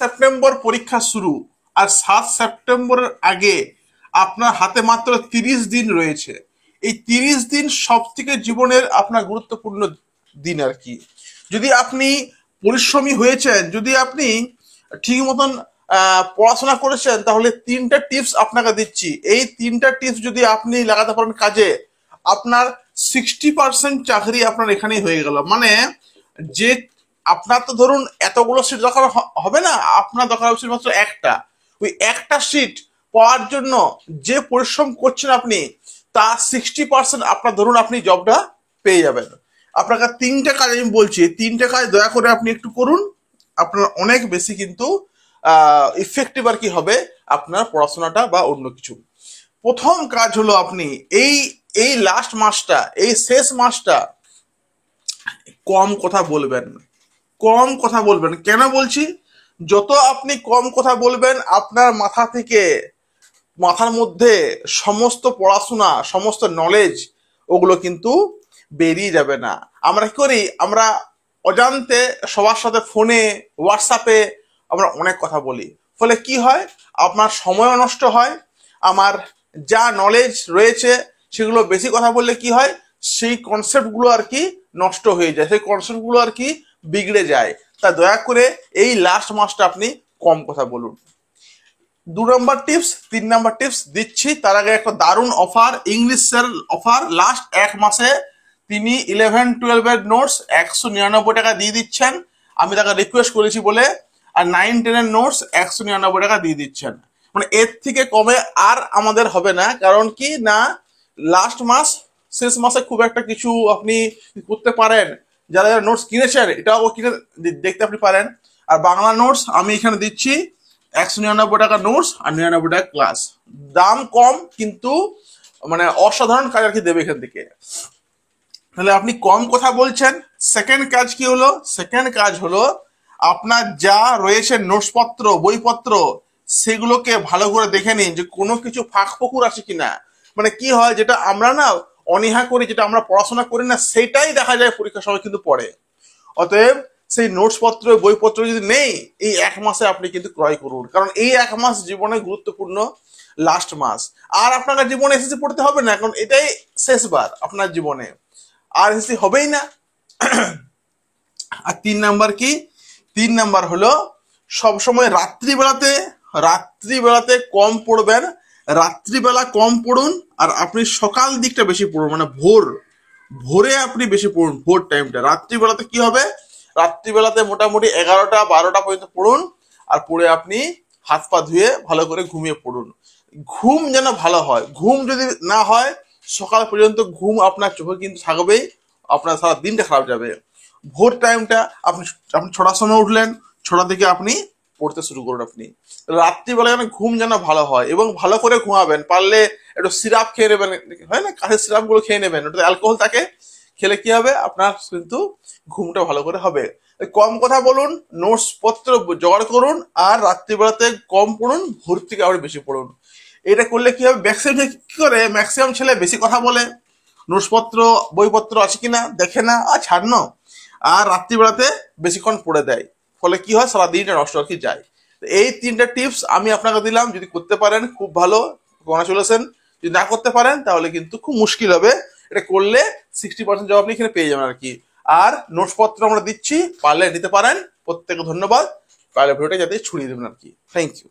September পরীক্ষা শুরু, আর 7 সেপ্টেম্বরের আগে আপনার হাতে মাত্র 30 দিন রয়েছে। এই 30 দিন সব থেকে জীবনের আপনার গুরুত্বপূর্ণ দিন আর কি। যদি আপনি পরিশ্রমী হয়েছেন, যদি আপনি ঠিক মতন পড়াশোনা করেছেন, তাহলে 3টা টিপস আপনাকে দিচ্ছি। এই 3টা টিপস যদি আপনি লাগাতে পারেন কাজে, আপনার 60% চাকরি আপনার এখানেই হয়ে গেল। মানে যে আপনার তো ধরুন এতগুলো সিট দরকার হবে না, আপনার দরকার হবে মাত্র একটা। ওই একটা সিট পাওয়ার জন্য যে পরিশ্রম করছেন আপনি, তা 60% আপনার ধরুন আপনি জবটা পেয়ে যাবেন। আপনাকে 3টে কাজ আমি বলছি, 3টে কাজ দয়া করে আপনি একটু করুন। আপনার অনেক বেশি কিন্তু ইফেক্টিভ আর কি হবে আপনার পড়াশোনাটা বা অন্য কিছু। প্রথম কাজ হলো আপনি এই এই লাস্ট মাসটা, এই শেষ মাসটা কম কথা বলবেন। কম কথা বলবেন, কেন বলছি? যত আপনি কম কথা বলবেন, আপনার মাথার মধ্যে সমস্ত পড়াশোনা, সমস্ত নলেজ ওগুলো কিন্তু বেরিয়ে যাবে না। আমরা কি করি, আমরা অজান্তে সবার সাথে ফোনে, হোয়াটসঅ্যাপে আমরা অনেক কথা বলি। ফলে কি হয়, আপনার সময়ও নষ্ট হয়। আমার যা নলেজ রয়েছে সেগুলো বেশি কথা বললে কি হয়, সেই কনসেপ্টগুলো আর কি নষ্ট হয়ে যায়, সেই কনসেপ্টগুলো আর কি বিগড়ে যায়। তা দয়া করে এই লাস্ট মাসটা আপনি কম কথা বলুন। 2 নম্বর টিপস, 3 নম্বর টিপস দিচ্ছি, তার আগে একটা দারুণ অফার, ইংলিশের অফার। লাস্ট 1 মাসে তিনি 11-12 এর নোটস 199 টাকা দিয়ে দিচ্ছেন। আমি তাকে রিকোয়েস্ট করেছি বলে। আর 9-10 এর নোটস 199 টাকা দিয়ে দিচ্ছেন। মানে এর থেকে কমে আর আমাদের হবে না। কারণ কি না, লাস্ট মাস, শেষ মাসে খুব একটা কিছু আপনি করতে পারেন। যারা যারা নোটস কিনেছেন এটাও কিনে দেখতে আপনি পারেন। আর বাংলা নোটস আমি এখানে দিচ্ছি 199 টাকা নোটস আর 99 টাকা ক্লাস। দাম কম কিন্তু মানে অসাধারণ কাজ আর কি দেবে এখান থেকে। তাহলে আপনি কম কথা বলছেন। সেকেন্ড কাজ কি হলো? সেকেন্ড কাজ হলো আপনার যা রয়েছে নোটসপত্র, বইপত্র, সেগুলোকে ভালো করে দেখে নিন যে কোনো কিছু ফাঁক ফোকর আছে কিনা। মানে কি হয়, যেটা আমরা না অনীহা করি, যেটা আমরা পড়াশোনা করি না, সেটাই দেখা যায় পরীক্ষার সময় কিন্তু পড়ে। অতএব সেই নোটসপত্র, বইপত্র যদি নেই, এই 1 মাসে আপনি কিন্তু ক্রয় করুন। কারণ এই 1 মাস জীবনে গুরুত্বপূর্ণ লাস্ট মাস। আর আপনার জীবনে এসএসসি পড়তে হবে না, কারণ এটাই শেষবার আপনার জীবনে, আর এসএসসি হবেই না। আর 3 নাম্বার কি? 3 নাম্বার হলো সবসময় রাত্রিবেলাতে কম পড়বেন। রাত্রিবেলা কম পড়ুন, আর আপনি সকাল দিকটা বেশি পড়ুন। মানে ভোরে আপনি বেশি পড়ুন, ভোর টাইমটা। রাত্রিবেলাতে কি হবে, রাত্রিবেলাতে মোটামুটি 11টা-12টা পর্যন্ত পড়ুন। আর পড়ে আপনি হাত পা ধুয়ে ভালো করে ঘুমিয়ে পড়ুন। ঘুম যেন ভালো হয়। ঘুম যদি না হয়, সকাল পর্যন্ত ঘুম আপনার চোখে কিন্তু থাকবেই, আপনার সারা দিনটা খারাপ যাবে। ভোর টাইমটা আপনি আপনি 6টার সময় উঠলেন, 6টা থেকে আপনি পড়তে শুরু করুন। আপনি রাত্রিবেলা যেন ঘুম যেন ভালো হয়, এবং ভালো করে ঘুমাবেন। পারলে একটু সিরাপ খেয়ে নেবেন, হয় না কাঠের সিরাপ গুলো খেয়ে নেবেন, ওটাতে অ্যালকোহল থাকে। খেলে কি হবে, আপনার কিন্তু ঘুমটা ভালো করে হবে। কম কথা বলুন, নোটস পত্র জোগাড় করুন, আর রাত্রিবেলাতে কম পড়ুন, ভোর থেকে আবার বেশি পড়ুন। এটা করলে কি হবে, ম্যাক্সিমাম ছেলে বেশি কথা বলে, নোটসপত্র বইপত্র আছে কিনা দেখে না, আর ছাড়নো, আর রাত্রিবেলাতে বেশিক্ষণ পড়ে দেয়। ফলে কি হয়, সারা দিনটা নষ্ট আর কি যায়। এই 3টা টিপস আমি আপনাকে দিলাম, যদি করতে পারেন খুব ভালো, কংগ্রাচুলেশন। যদি না করতে পারেন তাহলে কিন্তু খুব মুশকিল হবে। এটা করলে 60% জবাব আপনি এখানে পেয়ে যাবেন আর কি। আর নোটসপত্র আমরা দিচ্ছি, পারলে নিতে পারেন। প্রত্যেকে ধন্যবাদ। পারলে ভিডিওটা যাতে ছড়িয়ে দেবেন আর কি। Thank you.